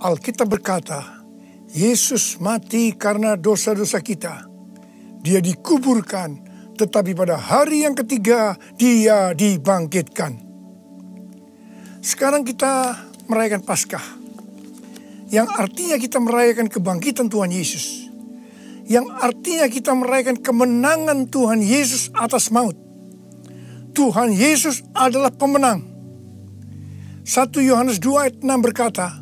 Alkitab berkata, Yesus mati karena dosa-dosa kita. Dia dikuburkan, tetapi pada hari yang ketiga dia dibangkitkan. Sekarang kita merayakan Paskah, yang artinya kita merayakan kebangkitan Tuhan Yesus, yang artinya kita merayakan kemenangan Tuhan Yesus atas maut. Tuhan Yesus adalah pemenang. 1 Yohanes 2 ayat 6 berkata,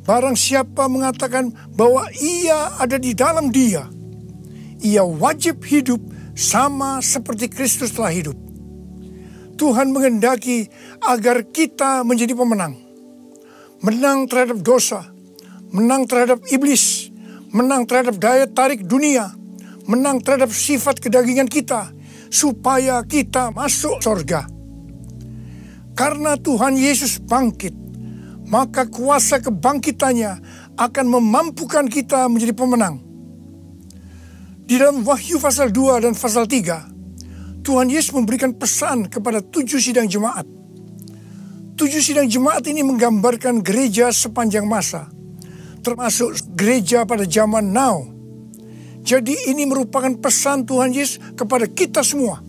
barang siapa mengatakan bahwa ia ada di dalam dia, ia wajib hidup sama seperti Kristus telah hidup. Tuhan menghendaki agar kita menjadi pemenang. Menang terhadap dosa, menang terhadap iblis, menang terhadap daya tarik dunia, menang terhadap sifat kedagingan kita, supaya kita masuk surga. Karena Tuhan Yesus bangkit, maka kuasa kebangkitannya akan memampukan kita menjadi pemenang. Di dalam Wahyu pasal 2 dan pasal 3, Tuhan Yesus memberikan pesan kepada 7 sidang jemaat. 7 sidang jemaat ini menggambarkan gereja sepanjang masa, termasuk gereja pada zaman now. Jadi ini merupakan pesan Tuhan Yesus kepada kita semua.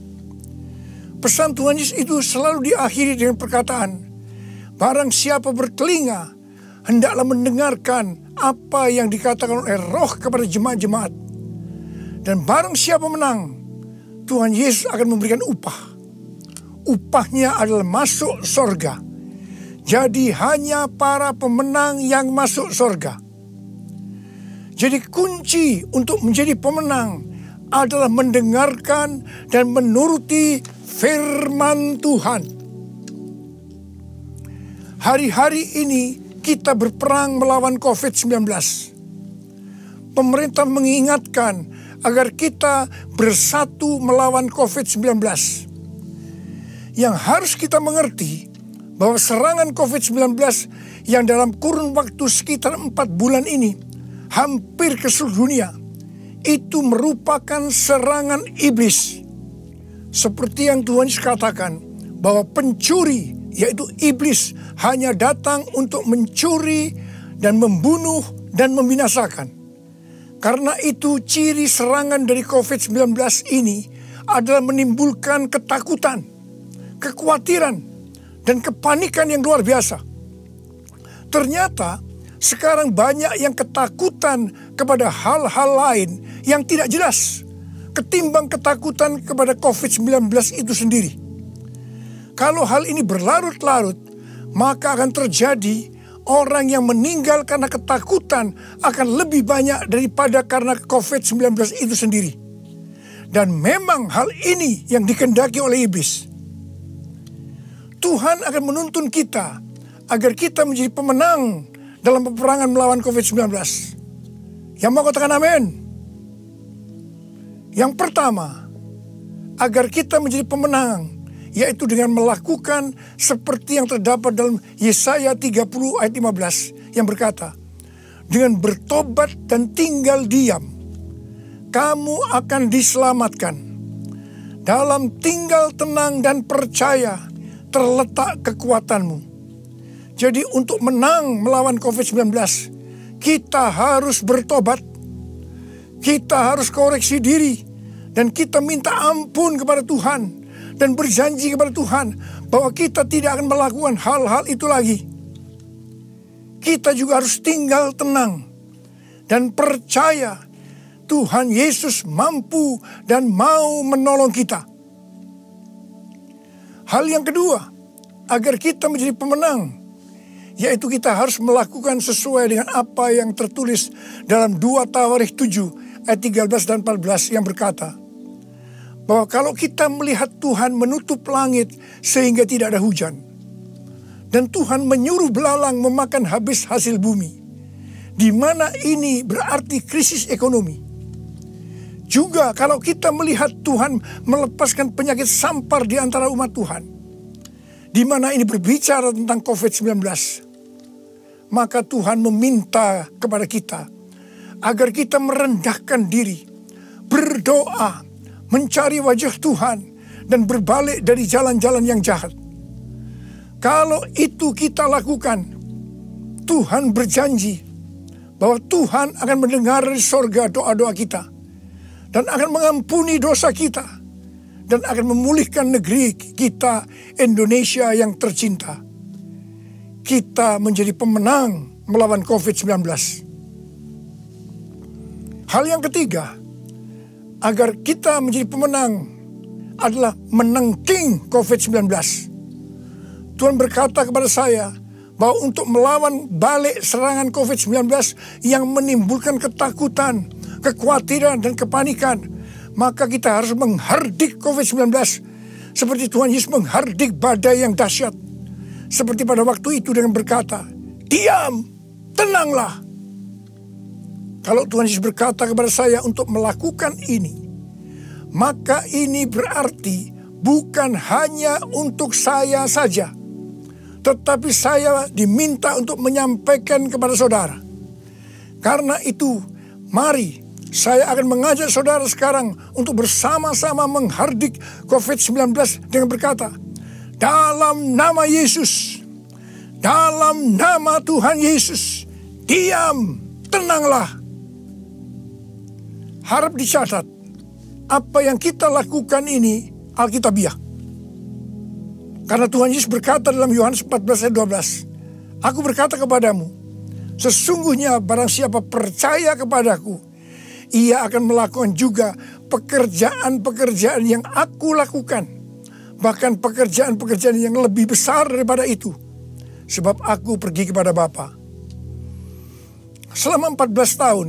Pesan Tuhan Yesus itu selalu diakhiri dengan perkataan, barang siapa bertelinga, hendaklah mendengarkan apa yang dikatakan oleh Roh kepada jemaat-jemaat. Dan barang siapa menang, Tuhan Yesus akan memberikan upah. Upahnya adalah masuk surga. Jadi hanya para pemenang yang masuk surga. Jadi kunci untuk menjadi pemenang adalah mendengarkan dan menuruti firman Tuhan. Hari-hari ini kita berperang melawan COVID-19. Pemerintah mengingatkan agar kita bersatu melawan COVID-19. Yang harus kita mengerti bahwa serangan COVID-19 yang dalam kurun waktu sekitar 4 bulan ini hampir ke seluruh dunia, itu merupakan serangan iblis. Seperti yang Tuhan Yesus katakan, bahwa pencuri, yaitu iblis, hanya datang untuk mencuri dan membunuh dan membinasakan. Karena itu ciri serangan dari COVID-19 ini adalah menimbulkan ketakutan, kekhawatiran, dan kepanikan yang luar biasa. Ternyata sekarang banyak yang ketakutan kepada hal-hal lain yang tidak jelas ketimbang ketakutan kepada COVID-19 itu sendiri. Kalau hal ini berlarut-larut, maka akan terjadi orang yang meninggal karena ketakutan akan lebih banyak daripada karena COVID-19 itu sendiri. Dan memang hal ini yang dikehendaki oleh iblis. Tuhan akan menuntun kita agar kita menjadi pemenang dalam peperangan melawan COVID-19. Yang mau katakan amin? Yang pertama, agar kita menjadi pemenang, yaitu dengan melakukan seperti yang terdapat dalam Yesaya 30 ayat 15 yang berkata, dengan bertobat dan tinggal diam, kamu akan diselamatkan. Dalam tinggal tenang dan percaya terletak kekuatanmu. Jadi untuk menang melawan COVID-19, kita harus bertobat. Kita harus koreksi diri. Dan kita minta ampun kepada Tuhan. Dan berjanji kepada Tuhan bahwa kita tidak akan melakukan hal-hal itu lagi. Kita juga harus tinggal tenang. Dan percaya Tuhan Yesus mampu dan mau menolong kita. Hal yang kedua, agar kita menjadi pemenang, yaitu kita harus melakukan sesuai dengan apa yang tertulis dalam 2 Tawarikh 7 ayat 13 dan 14 yang berkata, bahwa kalau kita melihat Tuhan menutup langit sehingga tidak ada hujan, dan Tuhan menyuruh belalang memakan habis hasil bumi, di mana ini berarti krisis ekonomi. Juga kalau kita melihat Tuhan melepaskan penyakit sampar di antara umat Tuhan, di mana ini berbicara tentang COVID-19, maka Tuhan meminta kepada kita agar kita merendahkan diri, berdoa, mencari wajah Tuhan, dan berbalik dari jalan-jalan yang jahat. Kalau itu kita lakukan, Tuhan berjanji bahwa Tuhan akan mendengar dari sorga doa-doa kita dan akan mengampuni dosa kita dan akan memulihkan negeri kita Indonesia yang tercinta. Kita menjadi pemenang melawan COVID-19. Hal yang ketiga, agar kita menjadi pemenang adalah menengking COVID-19. Tuhan berkata kepada saya bahwa untuk melawan balik serangan COVID-19 yang menimbulkan ketakutan, kekhawatiran, dan kepanikan, maka kita harus menghardik COVID-19 seperti Tuhan Yesus menghardik badai yang dahsyat. Seperti pada waktu itu dengan berkata, "Diam, tenanglah." Kalau Tuhan Yesus berkata kepada saya untuk melakukan ini, maka ini berarti bukan hanya untuk saya saja, tetapi saya diminta untuk menyampaikan kepada saudara. Karena itu, mari saya akan mengajak saudara sekarang untuk bersama-sama menghardik COVID-19 dengan berkata, dalam nama Yesus, dalam nama Tuhan Yesus, diam, tenanglah. Harap dicatat, apa yang kita lakukan ini Alkitabiah. Karena Tuhan Yesus berkata dalam Yohanes 14 ayat 12, "Aku berkata kepadamu, sesungguhnya barang siapa percaya kepadaku, ia akan melakukan juga pekerjaan-pekerjaan yang aku lakukan. Bahkan pekerjaan-pekerjaan yang lebih besar daripada itu. Sebab aku pergi kepada Bapa." Selama 14 tahun,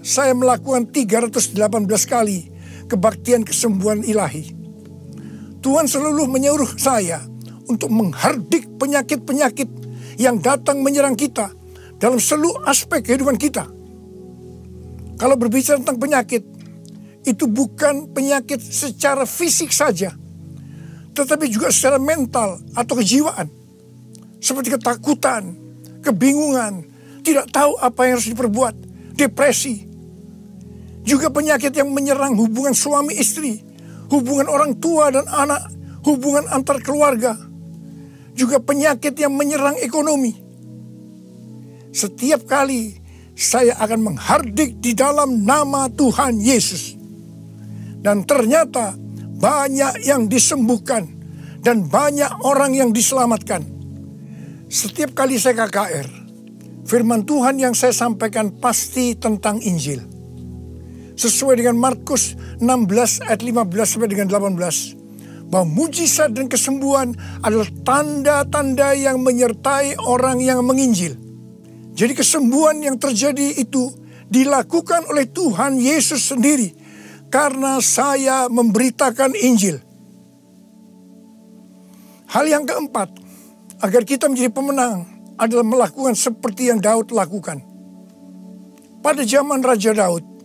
saya melakukan 318 kali kebaktian kesembuhan ilahi. Tuhan selalu menyuruh saya untuk menghardik penyakit-penyakit yang datang menyerang kita dalam seluruh aspek kehidupan kita. Kalau berbicara tentang penyakit, itu bukan penyakit secara fisik saja, tetapi juga secara mental atau kejiwaan. Seperti ketakutan, kebingungan, tidak tahu apa yang harus diperbuat, depresi. Juga penyakit yang menyerang hubungan suami istri, hubungan orang tua dan anak, hubungan antar keluarga. Juga penyakit yang menyerang ekonomi. Setiap kali saya akan menghardik di dalam nama Tuhan Yesus. Dan ternyata banyak yang disembuhkan dan banyak orang yang diselamatkan. Setiap kali saya KKR, firman Tuhan yang saya sampaikan pasti tentang Injil. Sesuai dengan Markus 16 ayat 15 sampai dengan 18. Bahwa mujizat dan kesembuhan adalah tanda-tanda yang menyertai orang yang menginjil. Jadi kesembuhan yang terjadi itu dilakukan oleh Tuhan Yesus sendiri. Karena saya memberitakan Injil. Hal yang keempat, agar kita menjadi pemenang adalah melakukan seperti yang Daud lakukan. Pada zaman Raja Daud,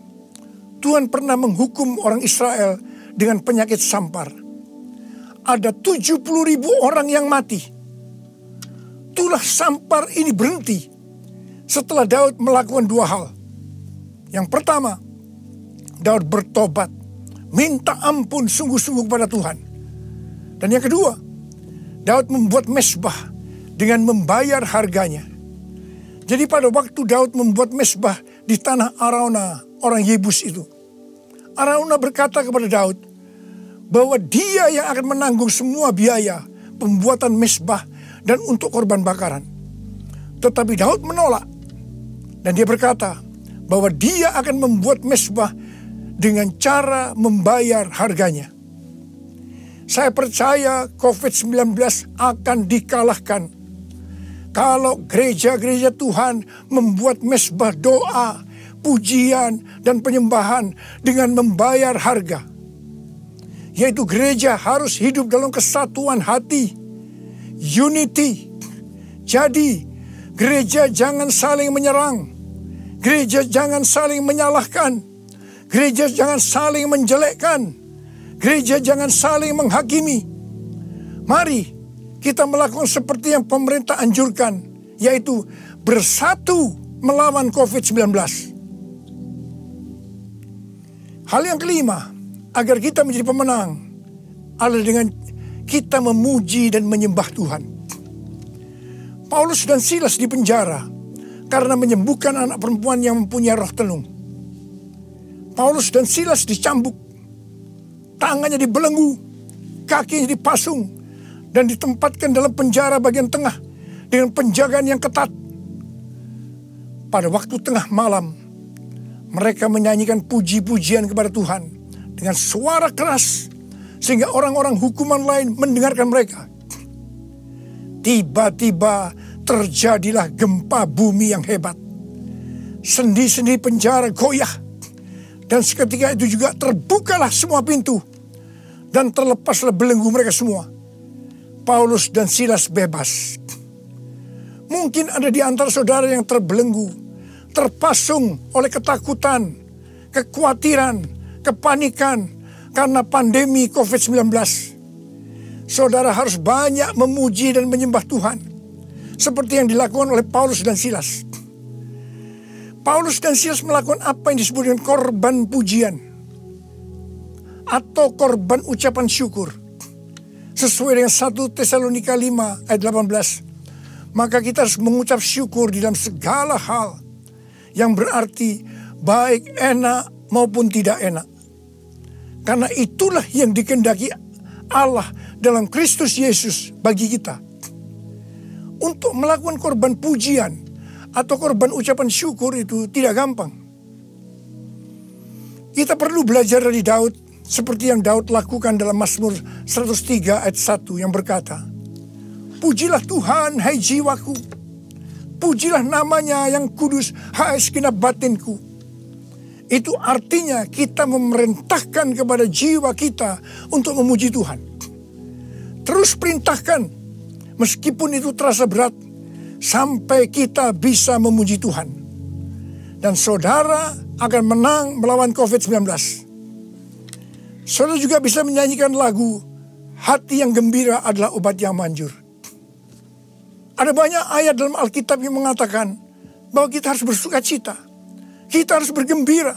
Tuhan pernah menghukum orang Israel dengan penyakit sampar. Ada 70.000 orang yang mati. Tulah sampar ini berhenti setelah Daud melakukan dua hal. Yang pertama, Daud bertobat, minta ampun sungguh-sungguh kepada Tuhan. Dan yang kedua, Daud membuat mezbah dengan membayar harganya. Jadi pada waktu Daud membuat mezbah di tanah Araunah, orang Yebus itu, Araunah berkata kepada Daud bahwa dia yang akan menanggung semua biaya pembuatan mezbah dan untuk korban bakaran. Tetapi Daud menolak dan dia berkata bahwa dia akan membuat mezbah dengan cara membayar harganya. Saya percaya COVID-19 akan dikalahkan kalau gereja-gereja Tuhan membuat mezbah doa, pujian, dan penyembahan dengan membayar harga. Yaitu gereja harus hidup dalam kesatuan hati, unity. Jadi gereja jangan saling menyerang, gereja jangan saling menyalahkan, gereja jangan saling menjelekkan, gereja jangan saling menghakimi. Mari kita melakukan seperti yang pemerintah anjurkan, yaitu bersatu melawan COVID-19. Hal yang kelima, agar kita menjadi pemenang, adalah dengan kita memuji dan menyembah Tuhan. Paulus dan Silas di penjara karena menyembuhkan anak perempuan yang mempunyai roh tenung. Paulus dan Silas dicambuk, tangannya dibelenggu, kakinya dipasung, dan ditempatkan dalam penjara bagian tengah dengan penjagaan yang ketat. Pada waktu tengah malam, mereka menyanyikan puji-pujian kepada Tuhan dengan suara keras, sehingga orang-orang hukuman lain mendengarkan mereka. Tiba-tiba terjadilah gempa bumi yang hebat. Sendi-sendi penjara goyah, dan seketika itu juga terbukalah semua pintu, dan terlepaslah belenggu mereka semua. Paulus dan Silas bebas. Mungkin ada di antara saudara yang terbelenggu, terpasung oleh ketakutan, kekhawatiran, kepanikan karena pandemi COVID-19. Saudara harus banyak memuji dan menyembah Tuhan, seperti yang dilakukan oleh Paulus dan Silas. Paulus dan Silas melakukan apa yang disebut dengan korban pujian atau korban ucapan syukur. Sesuai dengan 1 Tesalonika 5 ayat 18. Maka kita harus mengucap syukur di dalam segala hal, yang berarti baik enak maupun tidak enak. Karena itulah yang dikehendaki Allah dalam Kristus Yesus bagi kita. Untuk melakukan korban pujian atau korban ucapan syukur itu tidak gampang. Kita perlu belajar dari Daud, seperti yang Daud lakukan dalam Mazmur 103 ayat 1 yang berkata, "Pujilah Tuhan, hai jiwaku. Pujilah namanya yang kudus, hai segenap batinku." Itu artinya kita memerintahkan kepada jiwa kita untuk memuji Tuhan. Terus perintahkan, meskipun itu terasa berat, sampai kita bisa memuji Tuhan. Dan saudara akan menang melawan COVID-19. Saudara juga bisa menyanyikan lagu, "Hati yang gembira adalah obat yang manjur." Ada banyak ayat dalam Alkitab yang mengatakan bahwa kita harus bersuka cita. Kita harus bergembira.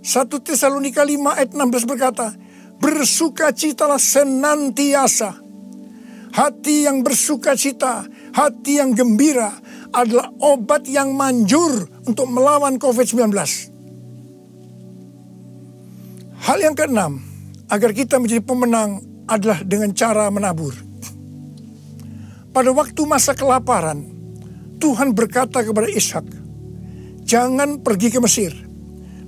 1 Tesalonika 5 ayat 16 berkata, "Bersukacitalah senantiasa." Hati yang bersuka cita, hati yang gembira adalah obat yang manjur untuk melawan COVID-19. Hal yang keenam, agar kita menjadi pemenang adalah dengan cara menabur. Pada waktu masa kelaparan, Tuhan berkata kepada Ishak, "Jangan pergi ke Mesir,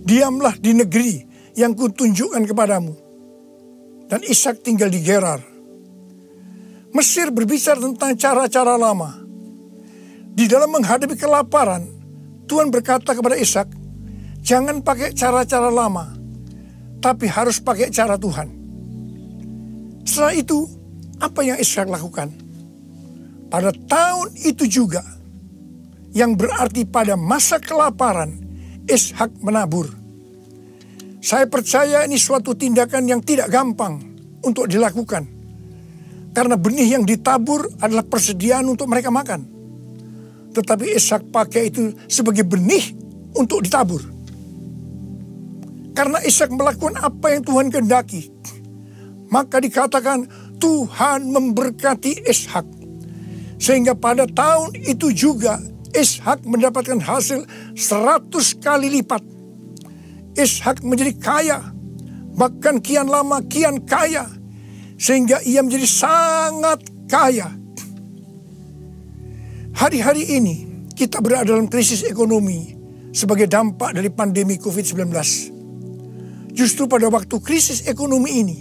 diamlah di negeri yang kutunjukkan kepadamu." Dan Ishak tinggal di Gerar. Mesir berbicara tentang cara-cara lama. Di dalam menghadapi kelaparan, Tuhan berkata kepada Ishak, "Jangan pakai cara-cara lama, tapi harus pakai cara Tuhan." Setelah itu, apa yang Ishak lakukan? Pada tahun itu juga, yang berarti pada masa kelaparan, Ishak menabur. Saya percaya ini suatu tindakan yang tidak gampang untuk dilakukan. Karena benih yang ditabur adalah persediaan untuk mereka makan. Tetapi Ishak pakai itu sebagai benih untuk ditabur. Karena Ishak melakukan apa yang Tuhan kehendaki, maka dikatakan Tuhan memberkati Ishak. Sehingga pada tahun itu juga Ishak mendapatkan hasil 100 kali lipat. Ishak menjadi kaya, bahkan kian lama kian kaya, sehingga ia menjadi sangat kaya. Hari-hari ini kita berada dalam krisis ekonomi sebagai dampak dari pandemi COVID-19. Justru pada waktu krisis ekonomi ini,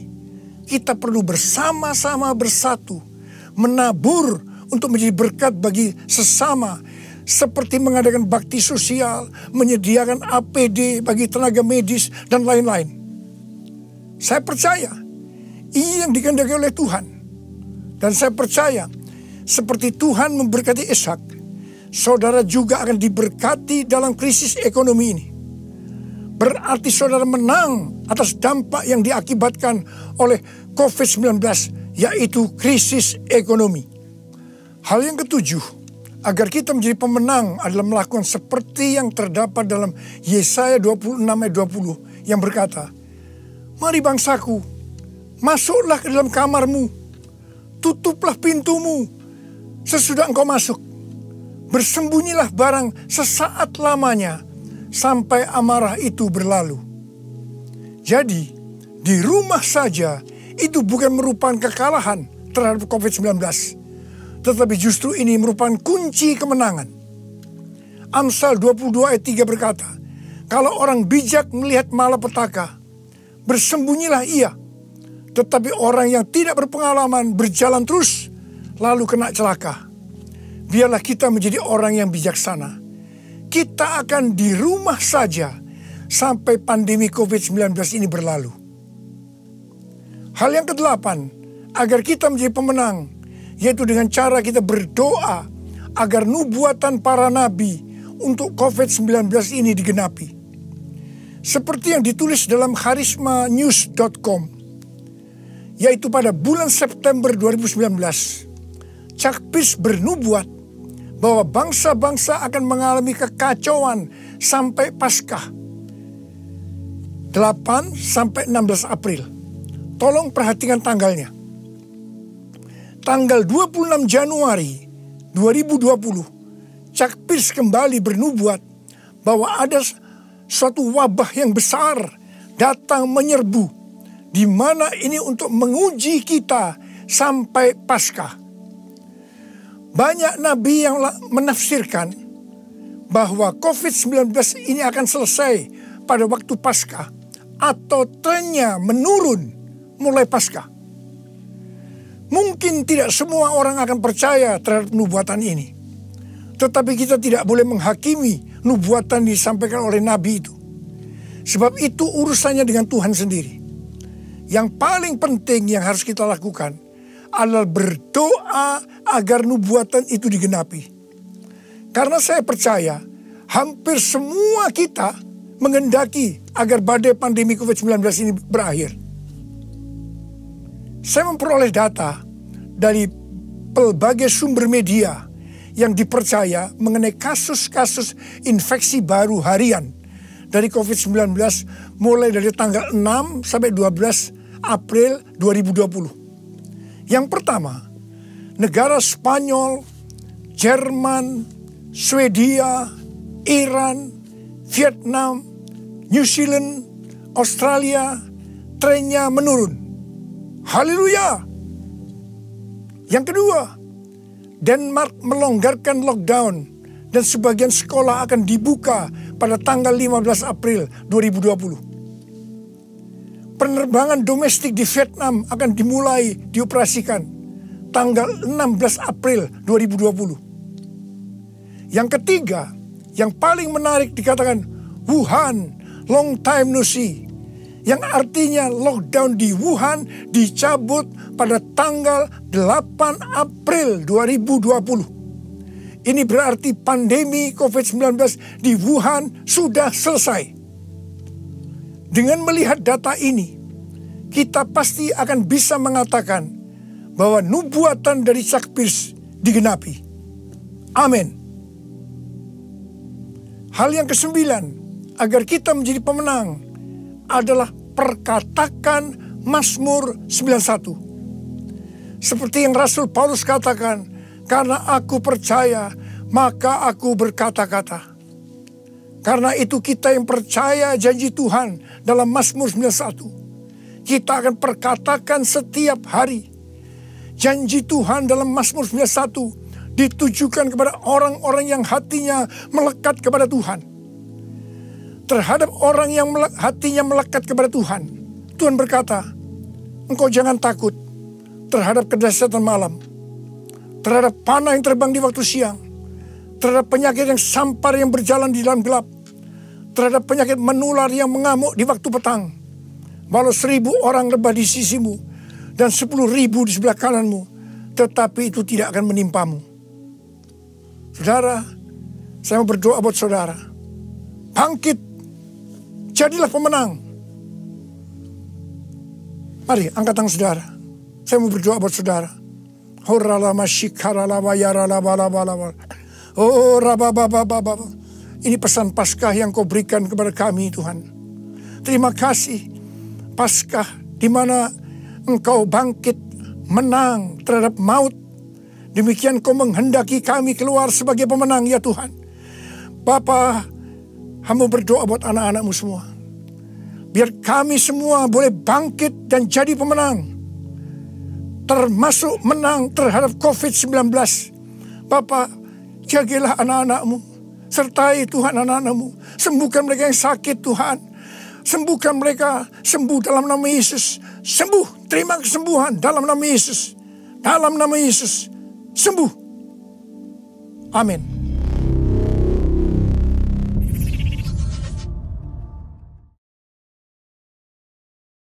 kita perlu bersama-sama bersatu, menabur untuk menjadi berkat bagi sesama, seperti mengadakan bakti sosial, menyediakan APD bagi tenaga medis, dan lain-lain. Saya percaya ini yang dikehendaki oleh Tuhan. Dan saya percaya seperti Tuhan memberkati Ishak, saudara juga akan diberkati dalam krisis ekonomi ini. Berarti saudara menang atas dampak yang diakibatkan oleh COVID-19, yaitu krisis ekonomi. Hal yang ketujuh, agar kita menjadi pemenang adalah melakukan seperti yang terdapat dalam Yesaya 26 ayat 20 yang berkata, "Mari bangsaku, masuklah ke dalam kamarmu, tutuplah pintumu sesudah engkau masuk. Bersembunyilah barang sesaat lamanya sampai amarah itu berlalu. Jadi, di rumah saja itu bukan merupakan kekalahan terhadap COVID-19, tetapi justru ini merupakan kunci kemenangan. Amsal 22 ayat 3 berkata, kalau orang bijak melihat malapetaka, bersembunyilah ia. Tetapi orang yang tidak berpengalaman berjalan terus, lalu kena celaka. Biarlah kita menjadi orang yang bijaksana. Kita akan di rumah saja sampai pandemi COVID-19 ini berlalu. Hal yang kedelapan, agar kita menjadi pemenang, yaitu dengan cara kita berdoa agar nubuatan para nabi untuk COVID-19 ini digenapi. Seperti yang ditulis dalam charismanews.com, yaitu pada bulan September 2019, Chuck Pierce bernubuat bahwa bangsa-bangsa akan mengalami kekacauan sampai Paskah 8 sampai 16 April. Tolong perhatikan tanggalnya. Tanggal 26 Januari 2020, Chuck Pierce kembali bernubuat bahwa ada suatu wabah yang besar datang menyerbu, di mana ini untuk menguji kita sampai Paskah. Banyak nabi yang menafsirkan bahwa COVID-19 ini akan selesai pada waktu Paskah atau trennya menurun mulai Paskah. Mungkin tidak semua orang akan percaya terhadap nubuatan ini. Tetapi kita tidak boleh menghakimi nubuatan disampaikan oleh nabi itu. Sebab itu urusannya dengan Tuhan sendiri. Yang paling penting yang harus kita lakukan adalah berdoa agar nubuatan itu digenapi. Karena saya percaya hampir semua kita mengendaki agar badai pandemi COVID-19 ini berakhir. Saya memperoleh data dari pelbagai sumber media yang dipercaya mengenai kasus-kasus infeksi baru harian dari COVID-19 mulai dari tanggal 6 sampai 12 April 2020. Yang pertama, negara Spanyol, Jerman, Swedia, Iran, Vietnam, New Zealand, Australia, trennya menurun. Haleluya! Yang kedua, Denmark melonggarkan lockdown dan sebagian sekolah akan dibuka pada tanggal 15 April 2020. Penerbangan domestik di Vietnam akan dimulai dioperasikan tanggal 16 April 2020. Yang ketiga, yang paling menarik dikatakan Wuhan, long time no see. Yang artinya lockdown di Wuhan dicabut pada tanggal 8 April 2020. Ini berarti pandemi COVID-19 di Wuhan sudah selesai. Dengan melihat data ini, kita pasti akan bisa mengatakan bahwa nubuatan dari Chuck Pierce digenapi. Amin. Hal yang kesembilan, agar kita menjadi pemenang, adalah perkatakan Mazmur 91. Seperti yang Rasul Paulus katakan, karena aku percaya, maka aku berkata-kata. Karena itu kita yang percaya janji Tuhan dalam Mazmur 91, kita akan perkatakan setiap hari. Janji Tuhan dalam Mazmur 91 ditujukan kepada orang-orang yang hatinya melekat kepada Tuhan. Terhadap orang yang hatinya melekat kepada Tuhan, Tuhan berkata, engkau jangan takut terhadap kedahsyatan malam, terhadap panah yang terbang di waktu siang, terhadap penyakit yang sampar yang berjalan di dalam gelap, terhadap penyakit menular yang mengamuk di waktu petang. Walau 1000 orang rebah di sisimu dan 10.000 di sebelah kananmu, tetapi itu tidak akan menimpamu. Saudara, saya mau berdoa buat saudara. Bangkit, jadilah pemenang. Mari angkat tangan saudara. Saya mau berdoa buat saudara. Ini pesan Paskah yang kau berikan kepada kami, Tuhan. Terima kasih. Paskah di mana engkau bangkit menang terhadap maut Demikian Kau menghendaki kami keluar sebagai pemenang ya Tuhan. Bapa, hamba berdoa buat anak-anak-Mu semua. Biar kami semua boleh bangkit dan jadi pemenang. Termasuk menang terhadap COVID-19. Bapa, jagalah anak-anak-Mu. Sertai Tuhan anak-anak-Mu. Sembuhkan mereka yang sakit Tuhan. Sembuhkan mereka. Sembuh dalam nama Yesus. Sembuh. Terima kesembuhan dalam nama Yesus. Dalam nama Yesus. Sembuh. Amin.